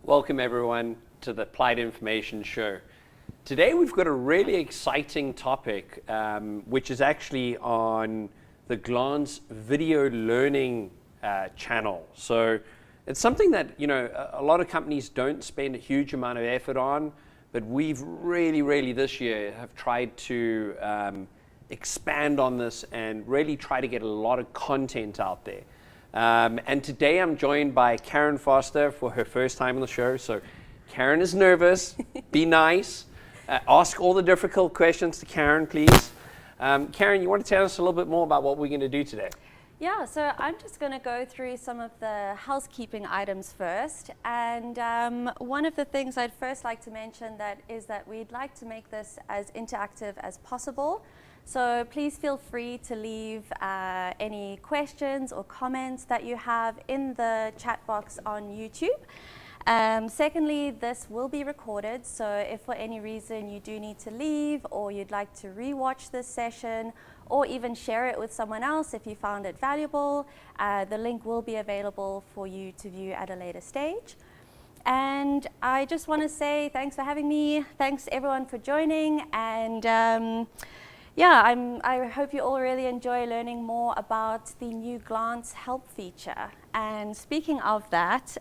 Welcome everyone to the Applied Information Show. Today we've got a really exciting topic, which is actually on the Glance video learning channel. So it's something that a lot of companies don't spend a huge amount of effort on, but we've really this year have tried to expand on this and really try to get a lot of content out there. And today I'm joined by Caryn Vorster for her first time on the show. So Caryn is nervous. Be nice. Ask all the difficult questions to Caryn, please. Caryn, you want to tell us a little bit more about what we're going to do today? Yeah, so I'm just going to go through some of the housekeeping items first. And one of the things I'd first like to mention is that we'd like to make this as interactive as possible. So please feel free to leave any questions or comments that you have in the chat box on YouTube. Secondly, this will be recorded, so if for any reason you do need to leave or you'd like to re-watch this session or even share it with someone else if you found it valuable, the link will be available for you to view at a later stage. And I just want to say thanks for having me, thanks everyone for joining, and yeah, I hope you all really enjoy learning more about the new Glance help feature. And speaking of that,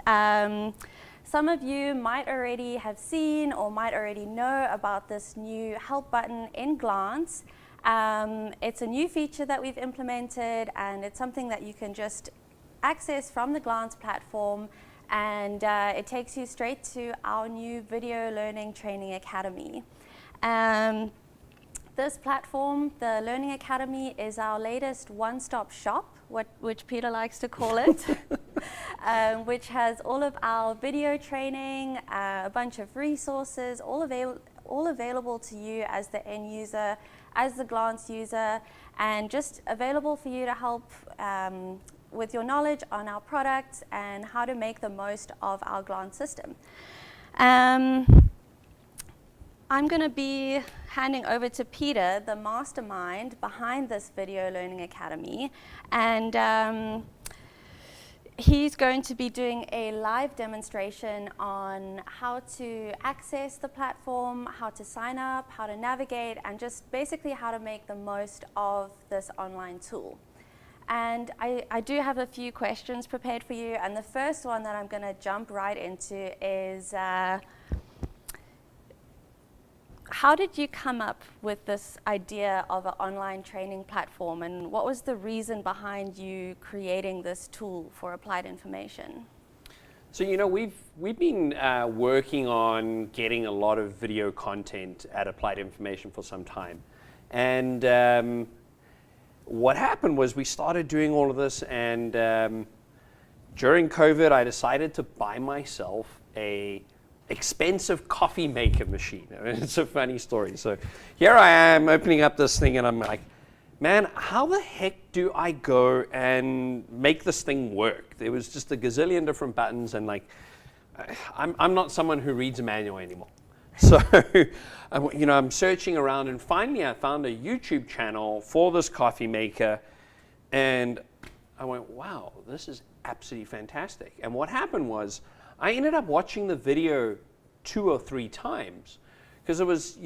some of you might already have seen or might already know about this new help button in Glance. It's a new feature that we've implemented, and it's something that you can just access from the Glance platform, and it takes you straight to our new Video Learning Training Academy. This platform, the Learning Academy, is our latest one-stop shop, which Peter likes to call it, which has all of our video training, a bunch of resources, all available to you as the end user, as the Glance user, and just available for you to help with your knowledge on our products and how to make the most of our Glance system. I'm going to be handing over to Peter, the mastermind behind this Video Learning Academy, and he's going to be doing a live demonstration on how to access the platform, how to sign up, how to navigate, and just basically how to make the most of this online tool. And I do have a few questions prepared for you, and the first one that I'm going to jump right into is how did you come up with this idea of an online training platform, and what was the reason behind you creating this tool for applied information? So we've been working on getting a lot of video content at Applied Information for some time, and what happened was we started doing all of this, and during COVID I decided to buy myself a expensive coffee maker machine. I mean, it's a funny story. So here I am opening up this thing, and I'm like, man, how the heck do I go and make this thing work? There was just a gazillion different buttons, and like, I'm not someone who reads a manual anymore. So I'm searching around, and finally I found a YouTube channel for this coffee maker, and I went, wow, this is absolutely fantastic. And what happened was, I ended up watching the video 2 or 3 times because it was,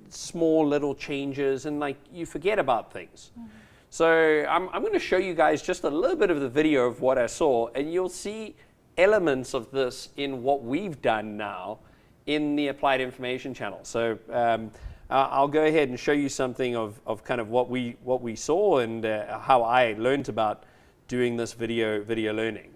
small little changes, and like you forget about things. Mm-hmm. So I'm going to show you guys just a little bit of the video of what I saw, and you'll see elements of this in what we've done now in the Applied Information channel. So I'll go ahead and show you something of kind of what we saw and how I learned about doing this video learning.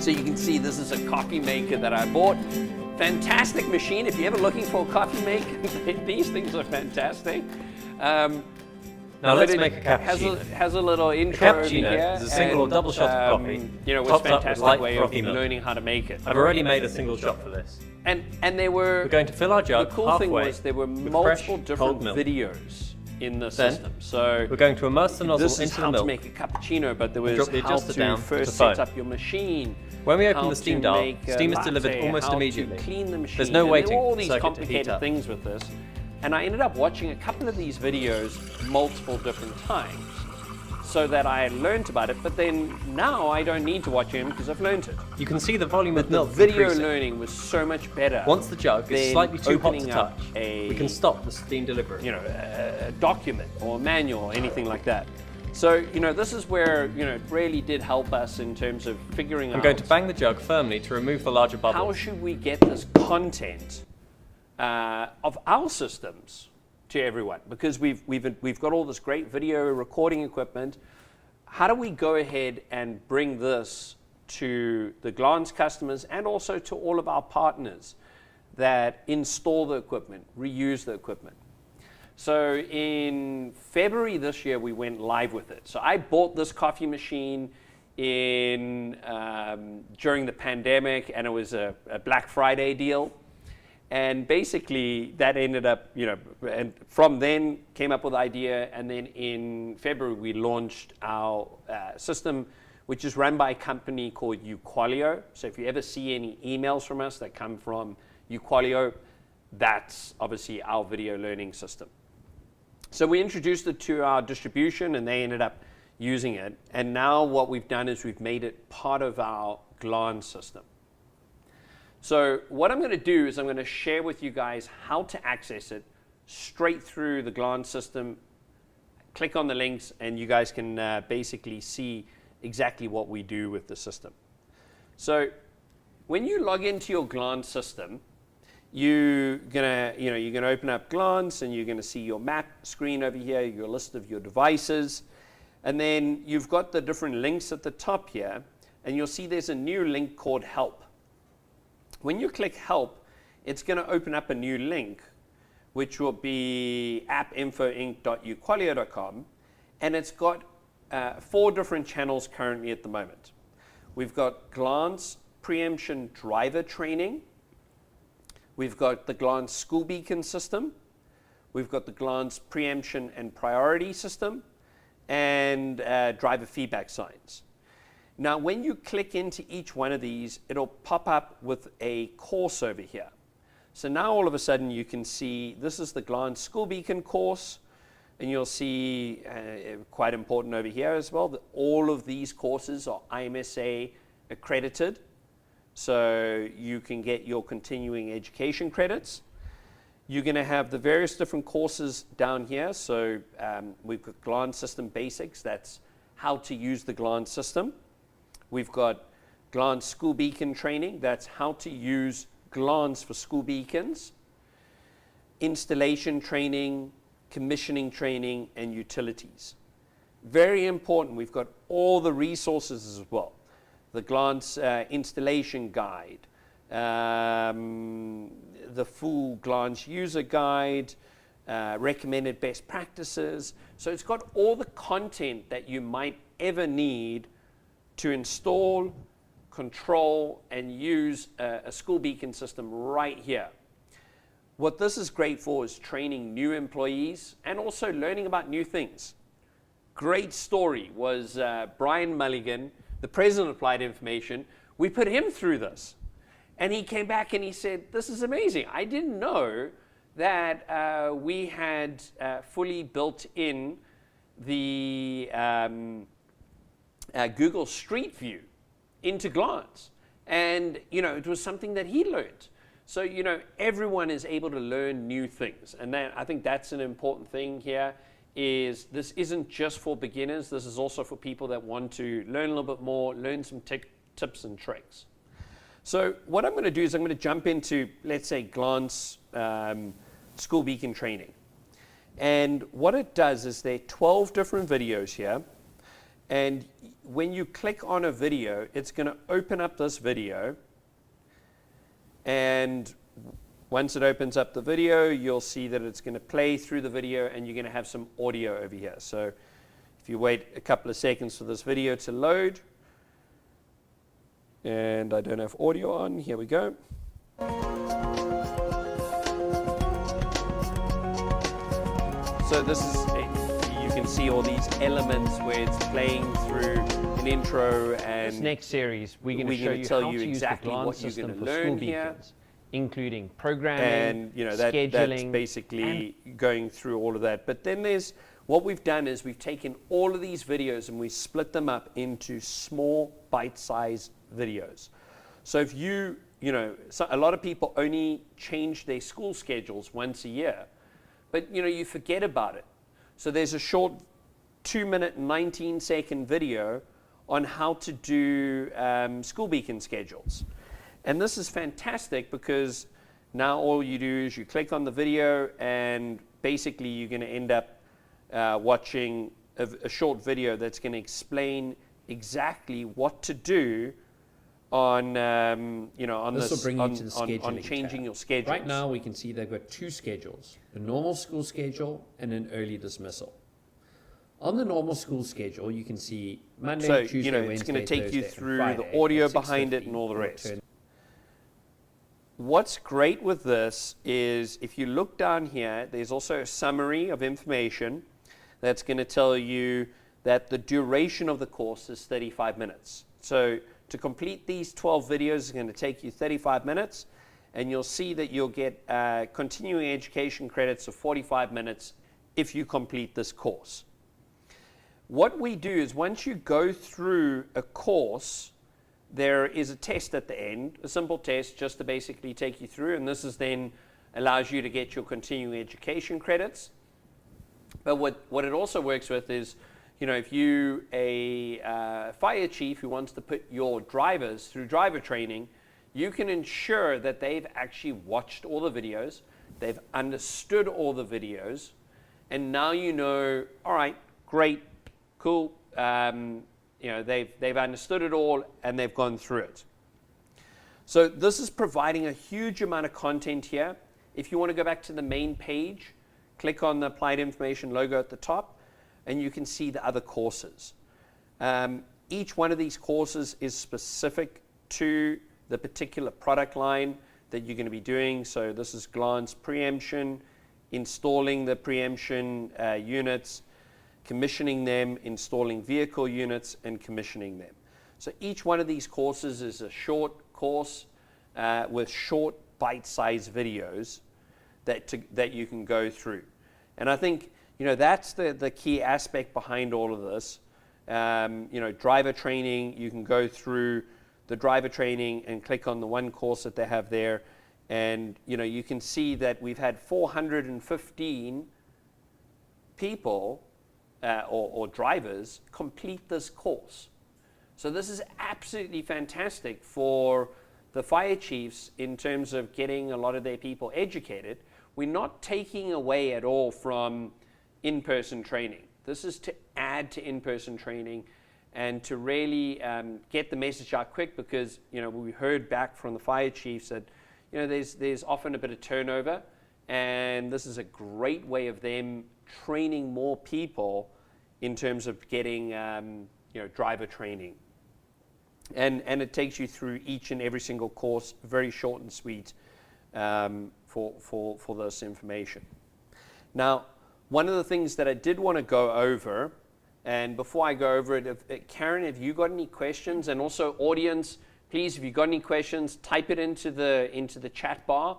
So you can see this is a coffee maker that I bought. Fantastic machine. If you're ever looking for a coffee maker, these things are fantastic. Now let's make a cappuccino. Has a little intro over Cappuccino here. is a single or double shot of coffee. It's a fantastic way of learning how to make it. I've already made a single shot for this. And we're going to fill our jug The cool thing was there were multiple different videos in the system. So we're going to immerse the nozzle this is into how the milk. To make a cappuccino, but there was drop the how adjuster to down first to set foam. up your machine. When we open the steam dial, steam is delivered latte, almost how immediately. To clean the machine. There's no waiting there were all for the these circuit to complicated heat up. things with this. And I ended up watching a couple of these videos multiple different times. so that I learned about it, but then now I don't need to watch him because I've learned it. You can see the volume of The milk video increasing. learning was so much better. Once the jug is than slightly too hot to opening up touch, we can stop the steam delivery. a document or a manual or anything like that. So, this is where, it really did help us in terms of figuring out. I'm going to bang the jug firmly to remove the larger bubble. How should we get this content of our systems to everyone? Because we've got all this great video recording equipment. How do we go ahead and bring this to the Glance customers and also to all of our partners that install the equipment, reuse the equipment? So in February this year, we went live with it. So I bought this coffee machine during the pandemic, and it was a Black Friday deal. And basically that ended up, and from then came up with the idea, and then in February we launched our system, which is run by a company called uQualio. So if you ever see any emails from us that come from uQualio, that's obviously our video learning system. So we introduced it to our distribution, and they ended up using it. And now what we've done is we've made it part of our Glance system. So what I'm going to do is I'm going to share with you guys how to access it straight through the Glance system. Click on the links, and you guys can basically see exactly what we do with the system. So when you log into your Glance system, you're gonna open up Glance, and you're gonna see your map screen over here, your list of your devices, and then you've got the different links at the top here, and you'll see there's a new link called Help. When you click Help, it's gonna open up a new link, which will be appinfoinc.uqualio.com, and it's got 4 different channels currently at the moment. We've got Glance Preemption Driver Training. We've got the Glance School Beacon system. We've got the Glance Preemption and Priority system, and driver feedback signs. Now, when you click into each one of these, it'll pop up with a course over here. So now all of a sudden you can see this is the Glance School Beacon course, and you'll see, quite important over here as well, that all of these courses are IMSA accredited. So you can get your continuing education credits. You're going to have the various different courses down here. So we've got Glance System Basics. That's how to use the Glance system. We've got Glance School Beacon Training. That's how to use Glance for school beacons. Installation training, commissioning training, and utilities. Very important. We've got all the resources as well. The Glance installation guide, the full Glance user guide, recommended best practices. So it's got all the content that you might ever need to install, control, and use a school beacon system right here. What this is great for is training new employees and also learning about new things. Great story was Brian Mulligan, the president of Applied Information. We put him through this, and he came back and he said, this is amazing. I didn't know that we had fully built in the Google Street View into Glance. And it was something that he learned. So everyone is able to learn new things, and I think that's an important thing here. Is this isn't just for beginners, this is also for people that want to learn a little bit more, learn some tips and tricks. So what I'm going to do is I'm going to jump into, let's say, Glance School Beacon Training. And what it does is there are 12 different videos here, and when you click on a video, it's going to open up this video, and once it opens up the video, you'll see that it's going to play through the video, and you're going to have some audio over here. So if you wait a couple of seconds for this video to load, and I don't have audio on, here we go. So this is, you can see all these elements where it's playing through an intro, and this next series, we're going to show you how to use the Glance system for school beacons, including programming, and scheduling, that's basically going through all of that. But then there's what we've done is we've taken all of these videos and we split them up into small bite-sized videos. So if you know, a lot of people only change their school schedules once a year, but you forget about it. So there's a short 2-minute, 19-second video on how to do school beacon schedules. And this is fantastic because now all you do is you click on the video and basically you're going to end up watching a short video that's going to explain exactly what to do on on changing your schedules. Right now we can see they've got 2 schedules, a normal school schedule and an early dismissal. On the normal school schedule, you can see Monday, Tuesday, Wednesday, it's going to take Thursday, you through Friday, the audio behind it and all the rest. What's great with this is if you look down here, there's also a summary of information that's going to tell you that the duration of the course is 35 minutes. So to complete these 12 videos is going to take you 35 minutes, and you'll see that you'll get continuing education credits of 45 minutes if you complete this course. What we do is once you go through a course, there is a test at the end, a simple test just to basically take you through, and this is then allows you to get your continuing education credits. But what it also works with is, if you a fire chief who wants to put your drivers through driver training, you can ensure that they've actually watched all the videos, they've understood all the videos, and now all right, great, cool, they've understood it all and they've gone through it. So this is providing a huge amount of content here. If you want to go back to the main page, click on the Applied Information logo at the top, and you can see the other courses. Each one of these courses is specific to the particular product line that you're going to be doing. So this is glance preemption, installing the preemption units, commissioning them, installing vehicle units, and commissioning them. So each one of these courses is a short course with short bite-sized videos that you can go through. And I think that's the key aspect behind all of this. Driver training, you can go through the driver training and click on the one course that they have there, and you can see that we've had 415 people or drivers complete this course. So this is absolutely fantastic for the fire chiefs in terms of getting a lot of their people educated. We're not taking away at all from in-person training. This is to add to in-person training and to really get the message out quick, because we heard back from the fire chiefs that there's often a bit of turnover, and this is a great way of them training more people in terms of getting driver training. And it takes you through each and every single course, very short and sweet, for this information. Now, one of the things that I did want to go over, and before I go over it, Caryn, have you got any questions? And also, audience, please, if you've got any questions, type it into the chat bar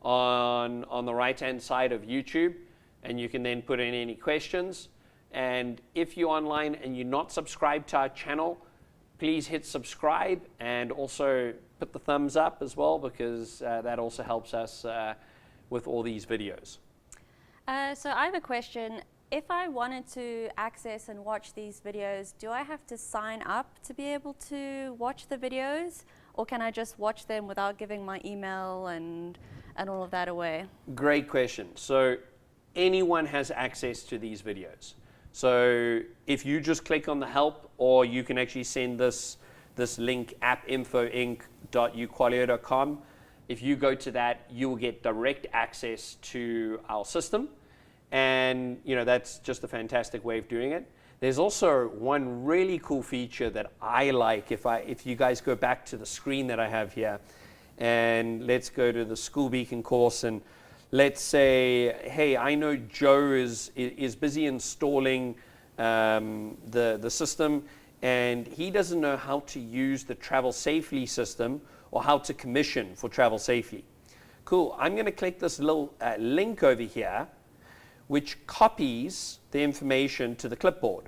on the right-hand side of YouTube, and you can then put in any questions. And if you're online and you're not subscribed to our channel, please hit subscribe and also put the thumbs up as well, because that also helps us with all these videos. So I have a question. If I wanted to access and watch these videos, do I have to sign up to be able to watch the videos, or can I just watch them without giving my email and all of that away? Great question. So anyone has access to these videos. So if you just click on the help, or you can actually send this link, appinfoinc.uqualio.com. If you go to that, you will get direct access to our system. And that's just a fantastic way of doing it. There's also one really cool feature that I like. If you guys go back to the screen that I have here, and let's go to the School Beacon course, and let's say, hey, I know Joe is busy installing the system, and he doesn't know how to use the Travel Safely system or how to commission for Travel Safely. Cool. I'm going to click this little link over here, which copies the information to the clipboard.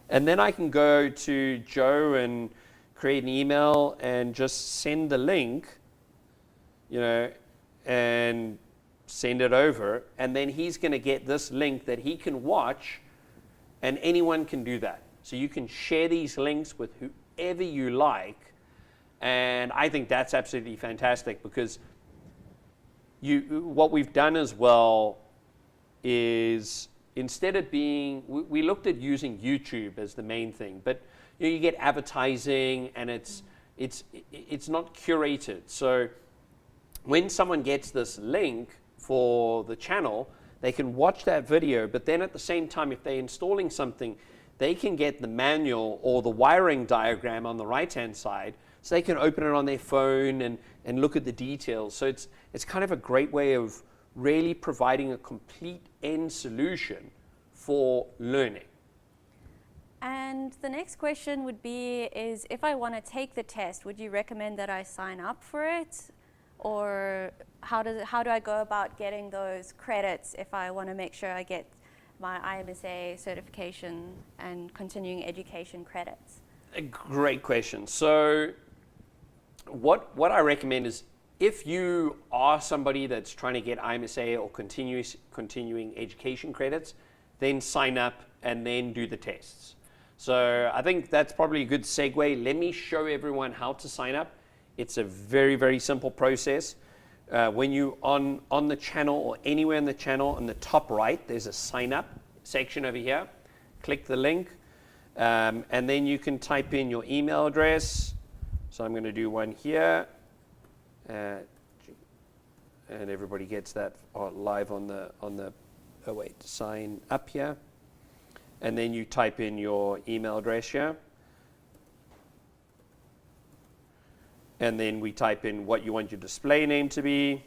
And then I can go to Joe and create an email and just send the link, and send it over. And then he's going to get this link that he can watch, and anyone can do that. So you can share these links with whoever you like. And I think that's absolutely fantastic, because what we've done as well is, instead of we looked at using YouTube as the main thing, but you get advertising and it's not curated. So when someone gets this link for the channel, they can watch that video, but then at the same time, if they're installing something, they can get the manual or the wiring diagram on the right-hand side, so they can open it on their phone and look at the details. So it's kind of a great way of really providing a complete end solution for learning. And the next question would be, is if I want to take the test, would you recommend that I sign up for it? Or how do I go about getting those credits if I want to make sure I get my IMSA certification and continuing education credits? A great question. So what I recommend is, if you are somebody that's trying to get IMSA or continuing education credits, then sign up and then do the tests. So I think that's probably a good segue. Let me show everyone how to sign up. It's a very, very simple process. When you on the channel or anywhere in the channel, on the top right, there's a sign up section over here. Click the link, and then you can type in your email address. So I'm going to do one here. And everybody gets that live on the sign up here. And then you type in your email address here. And then we type in what you want your display name to be.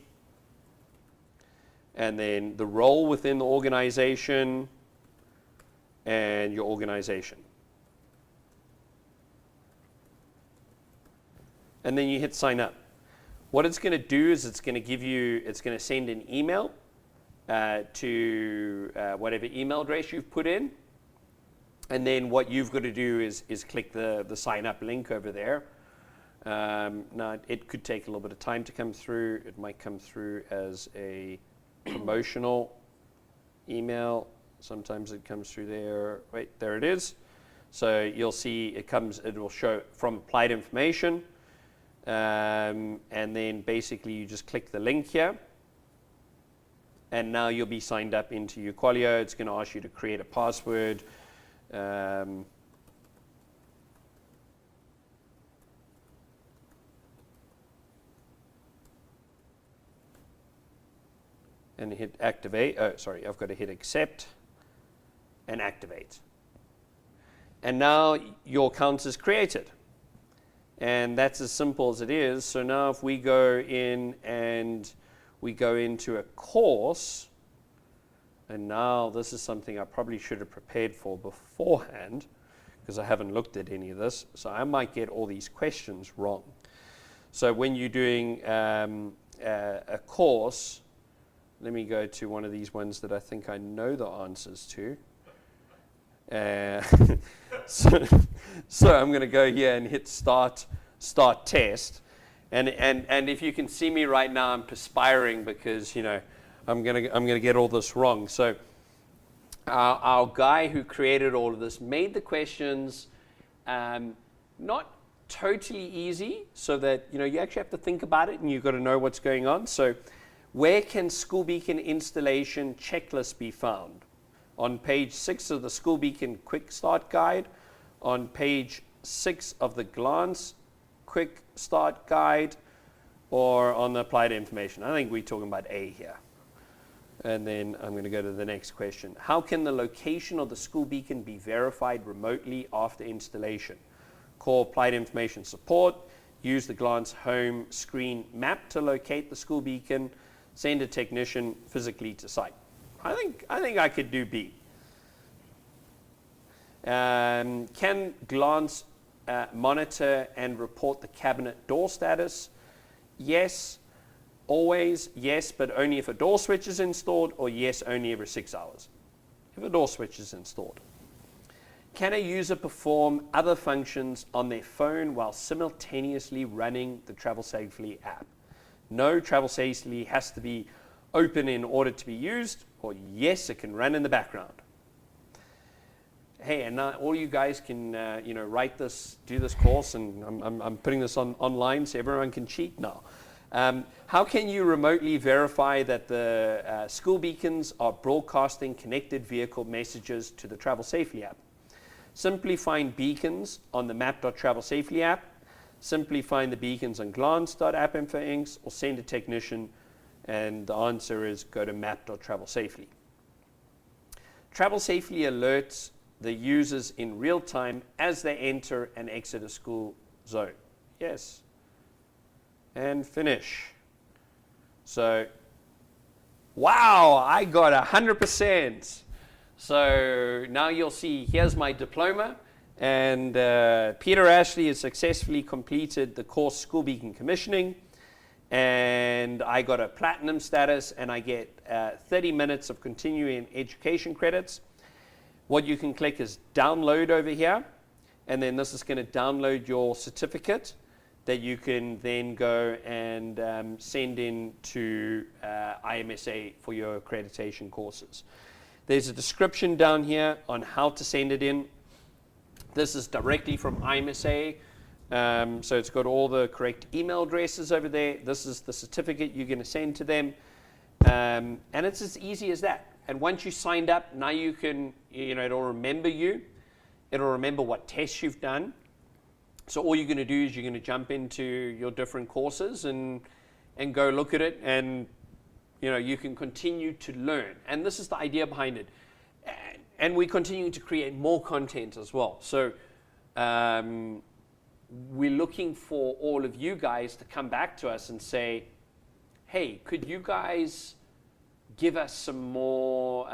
And then the role within the organization and your organization. And then you hit sign up. What it's going to do is it's going to send an email to whatever email address you've put in. And then what you've got to do is click the sign up link over there. Now, it could take a little bit of time to come through. It might come through as a promotional email. Sometimes it comes through there. Wait, there it is. So you'll see it will show from applied information. And then basically you just click the link here. And now you'll be signed up into uQualio. It's going to ask you to create a password. And hit activate. Oh, sorry, I've got to hit accept and activate. And now your account is created. And that's as simple as it is. So now if we go in and we go into a course, and now this is something I probably should have prepared for beforehand, because I haven't looked at any of this, so I might get all these questions wrong. So when you're doing a course, let me go to one of these ones that I think I know the answers to. So I'm going to go here and hit start test, and if you can see me right now, I'm perspiring because I'm going to get all this wrong. So our guy who created all of this made the questions not totally easy, so that you actually have to think about it and you've got to know what's going on. So where can School Beacon installation checklist be found? On page 6 of the School Beacon Quick Start Guide, on page 6 of the Glance Quick Start Guide, or on the Applied Information. I think we're talking about A here. And then I'm going to go to the next question. How can the location of the School Beacon be verified remotely after installation? Call Applied Information Support, use the Glance home screen map to locate the School Beacon, send a technician physically to site. I think I could do B. Can Glance monitor and report the cabinet door status? Yes, always, yes, but only if a door switch is installed, or yes, only every 6 hours. if a door switch is installed. Can a user perform other functions on their phone while simultaneously running the Travel Safely app? No, Travel Safely has to be open in order to be used, or yes, it can run in the background. Hey, and now all you guys can write this, do this course, and I'm putting this online so everyone can cheat now. How can you remotely verify that the school beacons are broadcasting connected vehicle messages to the Travel Safely app? Simply find beacons on the map.travelsafely app, simply find the beacons on glance.appinfoinks, or send a technician, and the answer is go to map.travelsafely. Travel Safely alerts the users in real time as they enter and exit a school zone. Yes. And finish. So, wow, I got 100%. So now you'll see, here's my diploma, and Peter Ashley has successfully completed the course School Beacon Commissioning, and I got a platinum status, and I get 30 minutes of continuing education credits. What you can click is download over here, and then this is going to download your certificate that you can then go and send in to IMSA for your accreditation courses. There's a description down here on how to send it in. This is directly from IMSA, so it's got all the correct email addresses over there. This is the certificate you're going to send to them, and it's as easy as that. And once you signed up, now you can, it'll remember you. It'll remember what tests you've done. So all you're going to do is you're going to jump into your different courses and go look at it, and you can continue to learn. And this is the idea behind it. And we continue to create more content as well. So we're looking for all of you guys to come back to us and say, hey, could you guys give us some more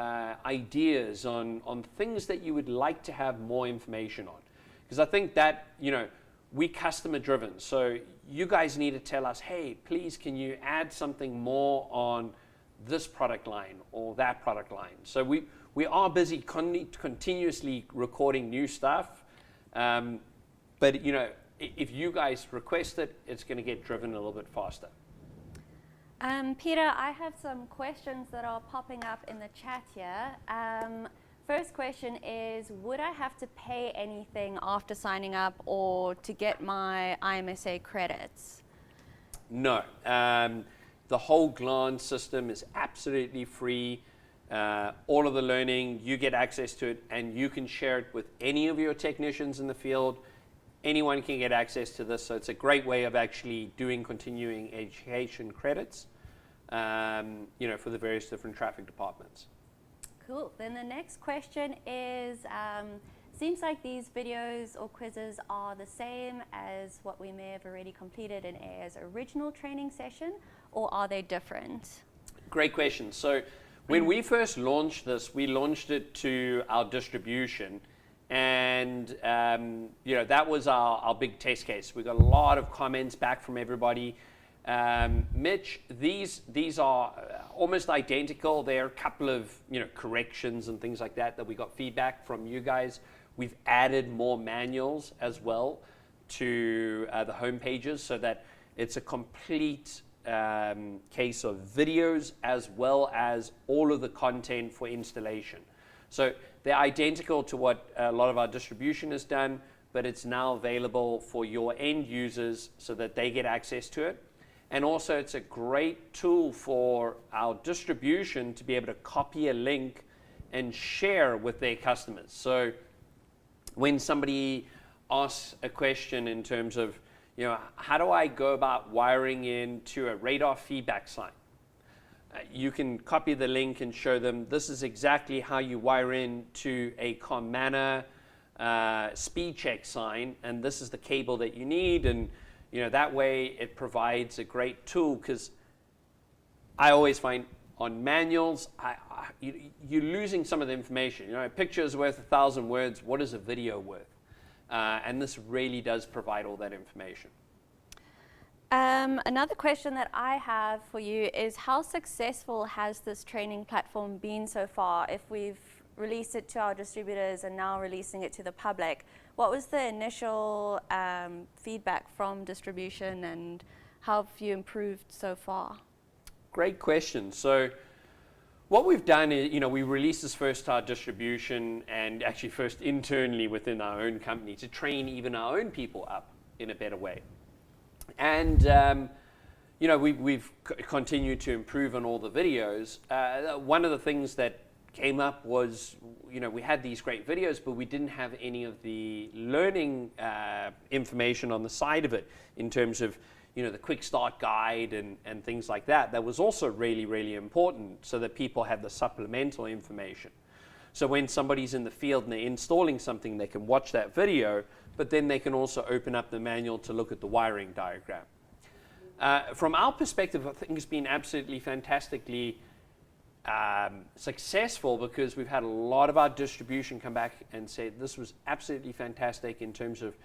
ideas on things that you would like to have more information on? Because I think that, we're customer driven. So you guys need to tell us, hey, please, can you add something more on this product line or that product line? So we are busy continuously recording new stuff. But, if you guys request it, it's going to get driven a little bit faster. Peter, I have some questions that are popping up in the chat here. First question is, would I have to pay anything after signing up or to get my IMSA credits? No. The whole Glance system is absolutely free. All of the learning, you get access to it, and you can share it with any of your technicians in the field. Anyone can get access to this, so it's a great way of actually doing continuing education credits, for the various different traffic departments. Cool. Then the next question is, seems like these videos or quizzes are the same as what we may have already completed in AIR's original training session, or are they different? Great question. So when we first launched this, we launched it to our distribution, and that was our big test case. We got a lot of comments back from everybody. Mitch, these are almost identical. There are a couple of corrections and things like that we got feedback from you guys. We've added more manuals as well to the home pages so that it's a complete case of videos as well as all of the content for installation. So they're identical to what a lot of our distribution has done, but it's now available for your end users so that they get access to it. And also it's a great tool for our distribution to be able to copy a link and share with their customers. So when somebody asks a question in terms of, how do I go about wiring into a radar feedback sign? You can copy the link and show them this is exactly how you wire in to a Caryn speed check sign, and this is the cable that you need, and that way it provides a great tool, because I always find on manuals, you're losing some of the information. A picture is worth 1,000 words. What is a video worth? And this really does provide all that information. Another question that I have for you is, how successful has this training platform been so far? If we've released it to our distributors and now releasing it to the public. What was the initial feedback from distribution, and how have you improved so far? Great question. So what we've done is, we released this first to our distribution and actually first internally within our own company to train even our own people up in a better way. And, we've continued to improve on all the videos. One of the things that came up was, we had these great videos, but we didn't have any of the learning information on the side of it in terms of, the quick start guide and things like that. That was also really, really important so that people had the supplemental information. So when somebody's in the field and they're installing something, they can watch that video, but then they can also open up the manual to look at the wiring diagram. From our perspective, I think it's been absolutely fantastically successful, because we've had a lot of our distribution come back and say this was absolutely fantastic in terms of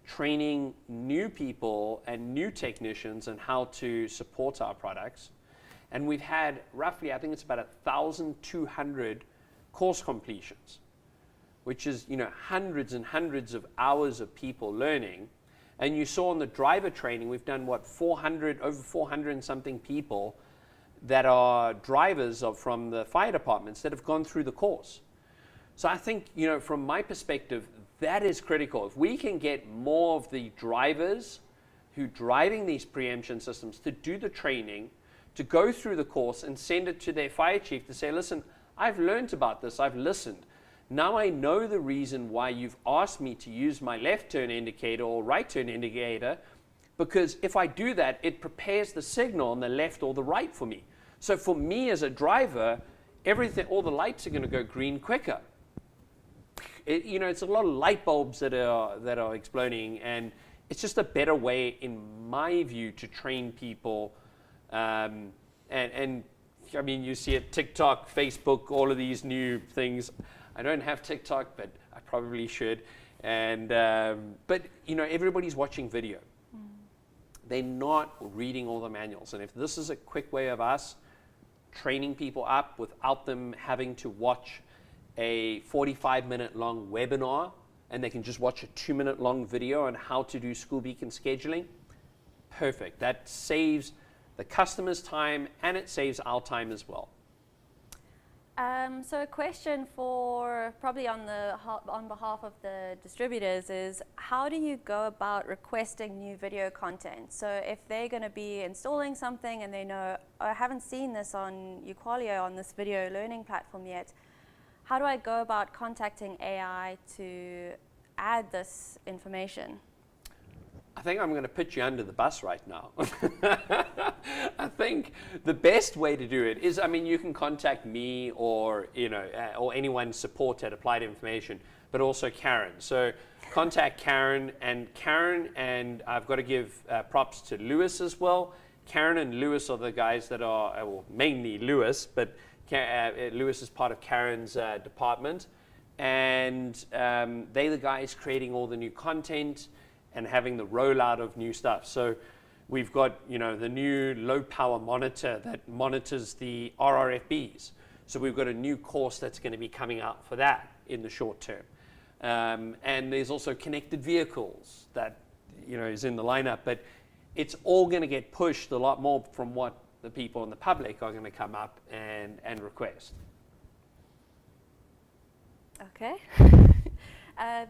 training new people and new technicians on how to support our products. And we've had roughly, I think it's about 1,200 course completions, which is hundreds and hundreds of hours of people learning. And you saw in the driver training, we've done over 400 and something people that are drivers from the fire departments that have gone through the course. So I think, from my perspective, that is critical. If we can get more of the drivers who are driving these preemption systems to do the training, to go through the course and send it to their fire chief to say, listen, I've learned about this, I've listened. Now I know the reason why you've asked me to use my left turn indicator or right turn indicator, because if I do that, it prepares the signal on the left or the right for me. So for me as a driver, all the lights are going to go green quicker. It's a lot of light bulbs that are exploding, and it's just a better way, in my view, to train people. And I mean, you see it, TikTok, Facebook, all of these new things. I don't have TikTok, but I probably should. And but everybody's watching video. They're not reading all the manuals. And if this is a quick way of us training people up without them having to watch a 45-minute long webinar, and they can just watch a 2-minute long video on how to do school beacon scheduling, perfect. That saves the customer's time, and it saves our time as well. So a question for probably on behalf of the distributors is, how do you go about requesting new video content? So if they're going to be installing something and they know, oh, I haven't seen this on uQualio on this video learning platform yet, how do I go about contacting AI to add this information? I think I'm going to put you under the bus right now. I think the best way to do it is, you can contact me or anyone support at Applied Information, but also Caryn. So contact Caryn, and I've got to give props to Lewis as well. Caryn and Lewis are the guys that are, well, mainly Lewis, but Lewis is part of Caryn's department, and they're the guys creating all the new content and having the rollout of new stuff. So we've got the new low power monitor that monitors the RRFBs. So we've got a new course that's going to be coming out for that in the short term. And there's also connected vehicles that is in the lineup, but it's all going to get pushed a lot more from what the people in the public are going to come up and request. Okay.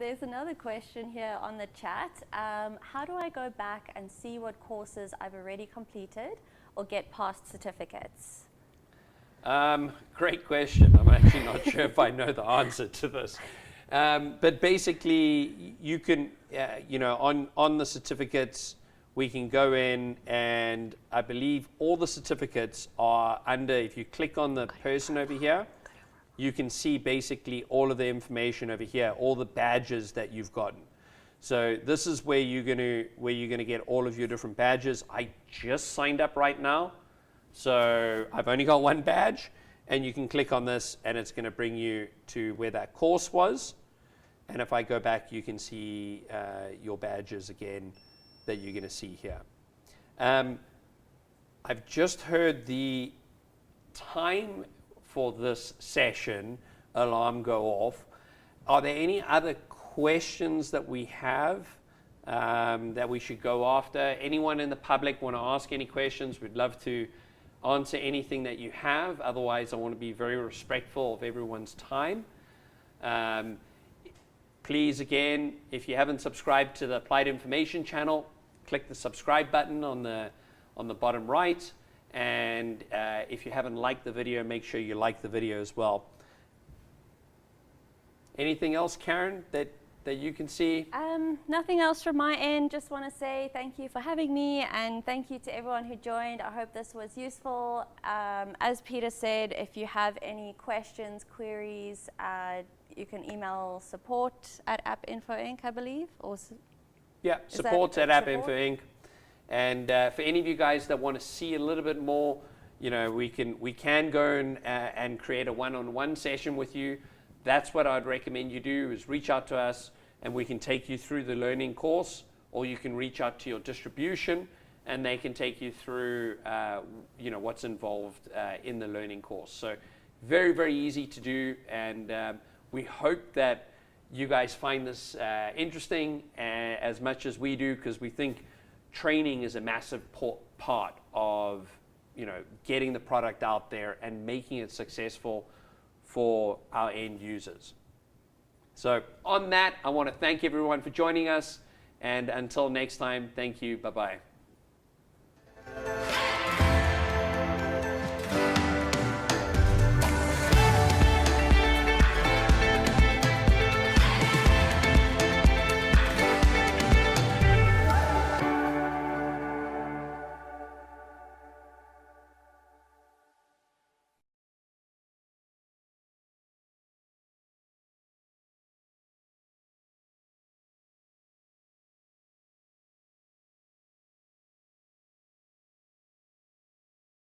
There's another question here on the chat. How do I go back and see what courses I've already completed or get past certificates? Great question. I'm actually not sure if I know the answer to this. But basically, you can, on the certificates, we can go in, and I believe all the certificates are under, if you click on the person over here, you can see basically all of the information over here, all the badges that you've gotten. So this is where you're gonna get all of your different badges. I just signed up right now, so I've only got one badge, and you can click on this, and it's gonna bring you to where that course was. And if I go back, you can see your badges again that you're gonna see here. I've just heard the time for this session alarm go off. Are there any other questions that we have that we should go after? Anyone in the public want to ask any questions? We'd love to answer anything that you have. Otherwise, I want to be very respectful of everyone's time. Please, again, if you haven't subscribed to the Applied Information channel, click the subscribe button on the bottom right. And if you haven't liked the video, make sure you like the video as well. Anything else, Caryn, that you can see? Nothing else from my end. Just want to say thank you for having me, and thank you to everyone who joined. I hope this was useful. As Peter said, if you have any questions, queries, you can email support@AppInfo.Inc., I believe. Or yeah, support@AppInfo.Inc. And for any of you guys that want to see a little bit more, we can go and create a one-on-one session with you. That's what I'd recommend you do, is reach out to us and we can take you through the learning course, or you can reach out to your distribution and they can take you through what's involved in the learning course. So very, very easy to do, and we hope that you guys find this interesting as much as we do, because we think training is a massive part of getting the product out there and making it successful for our end users. So on that, I want to thank everyone for joining us, and until next time, thank you, bye-bye.